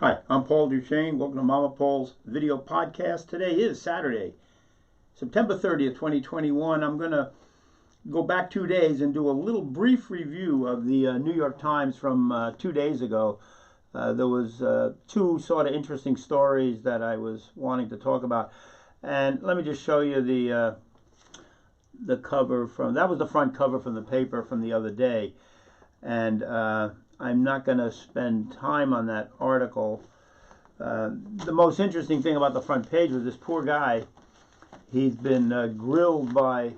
Hi, I'm Paul Duchesne. Welcome to Mama Paul's video podcast. Today is Saturday, September 30th, 2021. I'm going to go back 2 days and do a little brief review of the New York Times from 2 days ago. There was two sort of interesting stories that I was wanting to talk about. And let me just show you the cover from, that was the front cover from the paper from the other day. And I'm not going to spend time on that article. The most interesting thing about the front page was this poor guy. He's been grilled by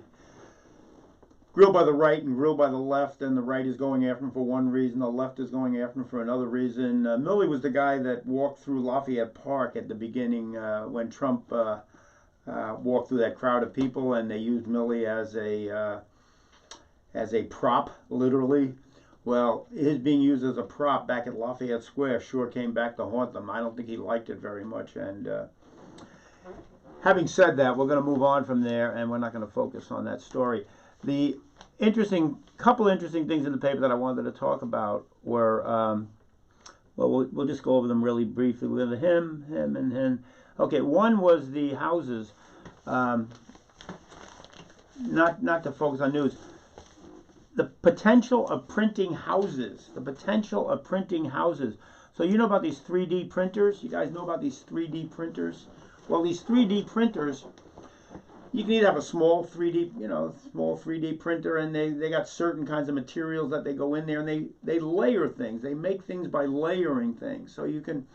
the right and grilled by the left, and the right is going after him for one reason, the left is going after him for another reason. Milley was the guy that walked through Lafayette Park at the beginning when Trump walked through that crowd of people, and they used Milley as a prop, literally. Well, his being used as a prop back at Lafayette Square sure came back to haunt them. I don't think he liked it very much. And having said that, we're going to move on from there, and we're not going to focus on that story. The couple interesting things in the paper that I wanted to talk about were, well, we'll just go over them really briefly. We have him, and him. Okay, one was the houses. Not to focus on news. The potential of printing houses. The potential of printing houses. So you know about these 3D printers? You guys know about these 3D printers? Well, these 3D printers, you can either have a small 3D printer, and they got certain kinds of materials that they go in there, and they layer things. They make things by layering things. So you can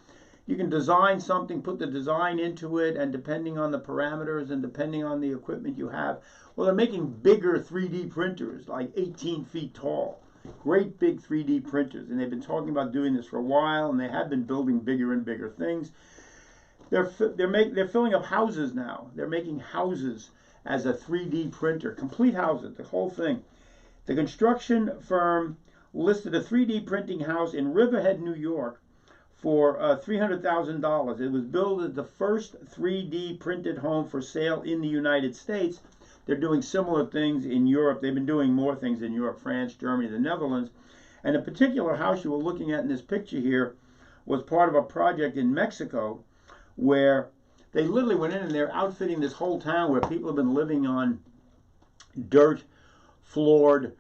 design something, put the design into it, and depending on the parameters and depending on the equipment you have, well, they're making bigger 3D printers, like 18 feet tall. Great big 3D printers. And they've been talking about doing this for a while, and they have been building bigger and bigger things. They're filling up houses now. They're making houses as a 3D printer, complete houses, the whole thing. The construction firm listed a 3D printing house in Riverhead, New York, for $300,000. It was billed as the first 3D printed home for sale in the United States. They're doing similar things in Europe. They've been doing more things in Europe, France, Germany, the Netherlands. And a particular house you were looking at in this picture here was part of a project in Mexico where they literally went in and they're outfitting this whole town where people have been living on dirt-floored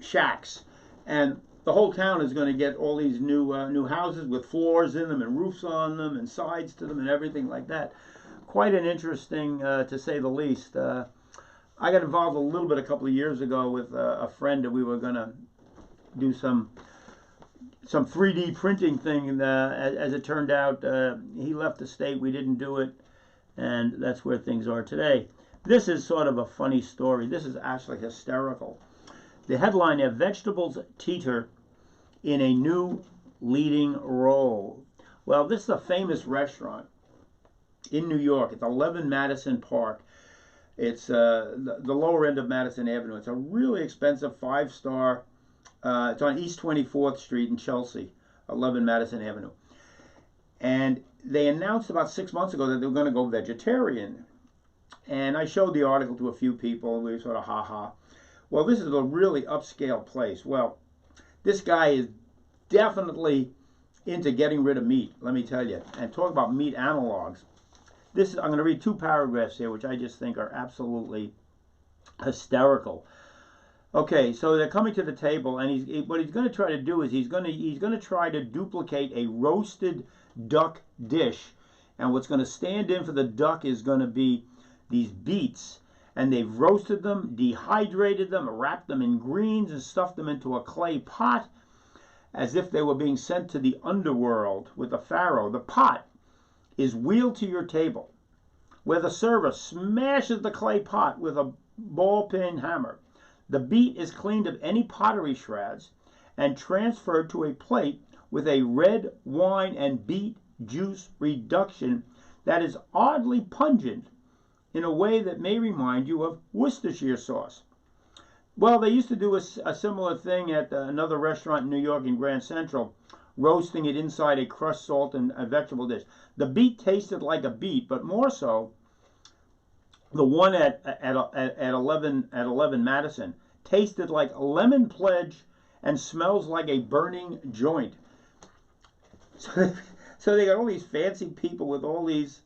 shacks. And the whole town is going to get all these new houses with floors in them and roofs on them and sides to them and everything like that. Quite an interesting, to say the least. I got involved a little bit a couple of years ago with a friend that we were going to do some 3D printing thing. And as it turned out, he left the state. We didn't do it, and that's where things are today. This is sort of a funny story. This is actually hysterical. The headline here, vegetables teeter in a new leading role. Well, this is a famous restaurant in New York. It's 11 Madison Park. It's the lower end of Madison Avenue. It's a really expensive 5-star. It's on East 24th Street in Chelsea, 11 Madison Avenue. And they announced about 6 months ago that they were going to go vegetarian. And I showed the article to a few people, and we were sort of ha-ha. Well, this is a really upscale place. Well, this guy is definitely into getting rid of meat, let me tell you. And talk about meat analogs. I'm going to read 2 paragraphs here, which I just think are absolutely hysterical. Okay, so they're coming to the table, and what he's going to try to do is he's going to try to duplicate a roasted duck dish, and what's going to stand in for the duck is going to be these beets. And they've roasted them, dehydrated them, wrapped them in greens, and stuffed them into a clay pot as if they were being sent to the underworld with a pharaoh. The pot is wheeled to your table, where the server smashes the clay pot with a ball-peen hammer. The beet is cleaned of any pottery shreds and transferred to a plate with a red wine and beet juice reduction that is oddly pungent in a way that may remind you of Worcestershire sauce. Well, they used to do a similar thing at another restaurant in New York in Grand Central, roasting it inside a crushed salt and a vegetable dish. The beet tasted like a beet, but more so, the one at 11 Madison tasted like lemon pledge and smells like a burning joint. So, so they got all these fancy people with all these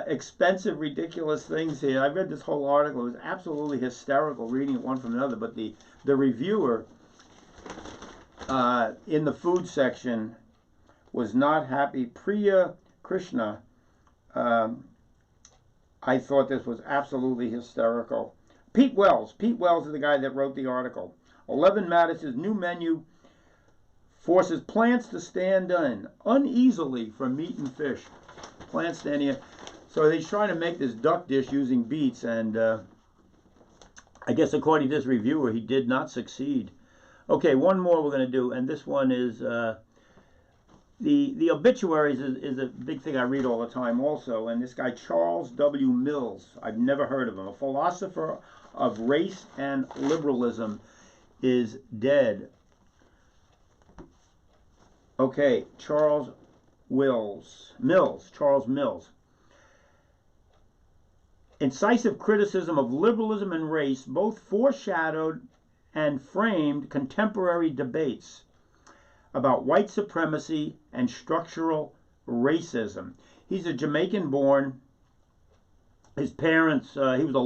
expensive, ridiculous things here. I read this whole article. It was absolutely hysterical reading it one from another. But the reviewer in the food section was not happy. Priya Krishna. I thought this was absolutely hysterical. Pete Wells. Pete Wells is the guy that wrote the article. 11 Mattis's new menu forces plants to stand in uneasily from meat and fish. Plants standing in. So he's trying to make this duck dish using beets, and I guess according to this reviewer, he did not succeed. Okay, one more we're going to do, and this one is the obituaries is a big thing I read all the time also, and this guy Charles W. Mills, I've never heard of him, a philosopher of race and liberalism, is dead. Okay, Charles Mills. Incisive criticism of liberalism and race both foreshadowed and framed contemporary debates about white supremacy and structural racism. He's a Jamaican-born. His parents, he was a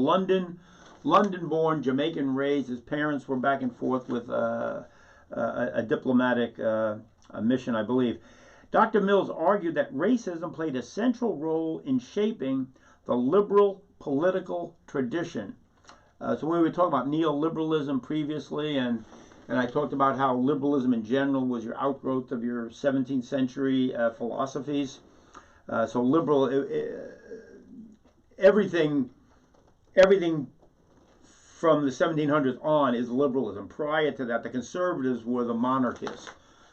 London-born, Jamaican-raised. His parents were back and forth with a diplomatic mission, I believe. Dr. Mills argued that racism played a central role in shaping the liberal political tradition. So we were talking about neoliberalism previously, and I talked about how liberalism in general was your outgrowth of your 17th century philosophies. So liberal, everything from the 1700s on is liberalism. Prior to that, the conservatives were the monarchists.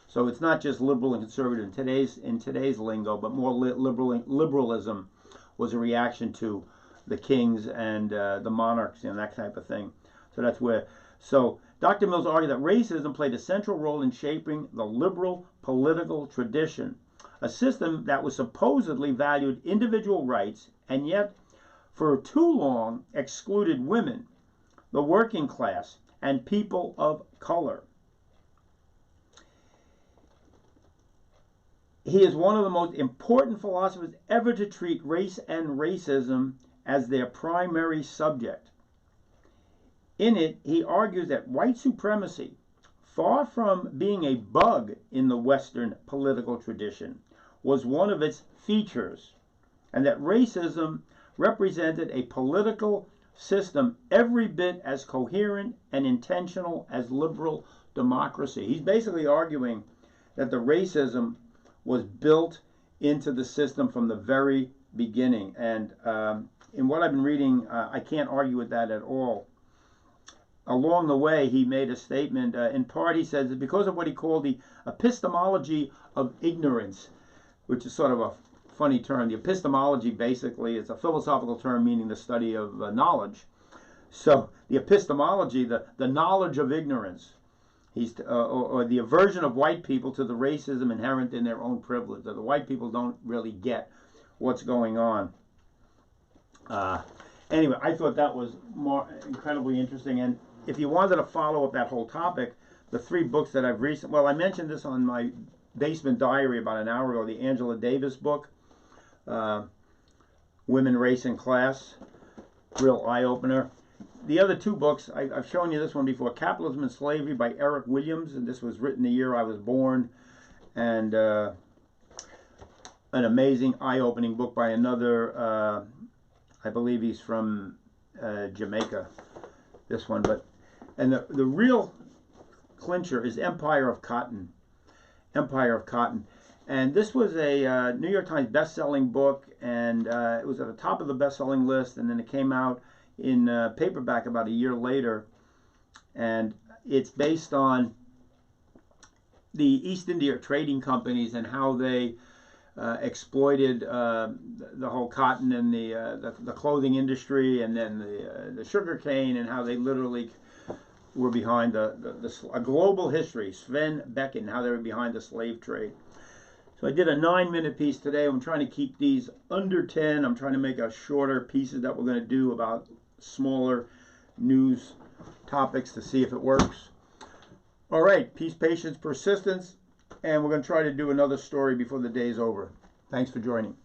So it's not just liberal and conservative in today's lingo, but more liberalism was a reaction to the kings and the monarchs and that type of thing. So that's where. So Dr. Mills argued that racism played a central role in shaping the liberal political tradition, a system that was supposedly valued individual rights and yet for too long excluded women, the working class, and people of color. He is one of the most important philosophers ever to treat race and racism as their primary subject. In it, he argues that white supremacy, far from being a bug in the Western political tradition, was one of its features, and that racism represented a political system every bit as coherent and intentional as liberal democracy. He's basically arguing that the racism was built into the system from the very beginning. And in what I've been reading, I can't argue with that at all. Along the way, he made a statement. In part, he says that because of what he called the epistemology of ignorance, which is sort of a funny term. The epistemology basically is a philosophical term meaning the study of knowledge. So the epistemology, the knowledge of ignorance, or the aversion of white people to the racism inherent in their own privilege. That the white people don't really get what's going on. Anyway, I thought that was more incredibly interesting. And if you wanted to follow up that whole topic, the 3 books that I've recently, well, I mentioned this on my basement diary about an hour ago, the Angela Davis book, Women, Race, and Class, real eye-opener. The other 2 books, I've shown you this one before, Capitalism and Slavery by Eric Williams, and this was written the year I was born, and an amazing eye-opening book by another, I believe he's from Jamaica, this one, and the real clincher is Empire of Cotton. And this was a New York Times best-selling book, and it was at the top of the best-selling list, and then it came out in paperback about a year later, and it's based on the East India trading companies and how they exploited the whole cotton and the clothing industry, and then the sugar cane, and how they literally were behind a global history. Sven Becken, how they were behind the slave trade. So I did a 9-minute piece today. I'm trying to keep these under 10. I'm trying to make a shorter pieces that we're going to do about smaller news topics to see if it works. All right, peace, patience, persistence. and we're going to try to do another story before the day's over. Thanks for joining.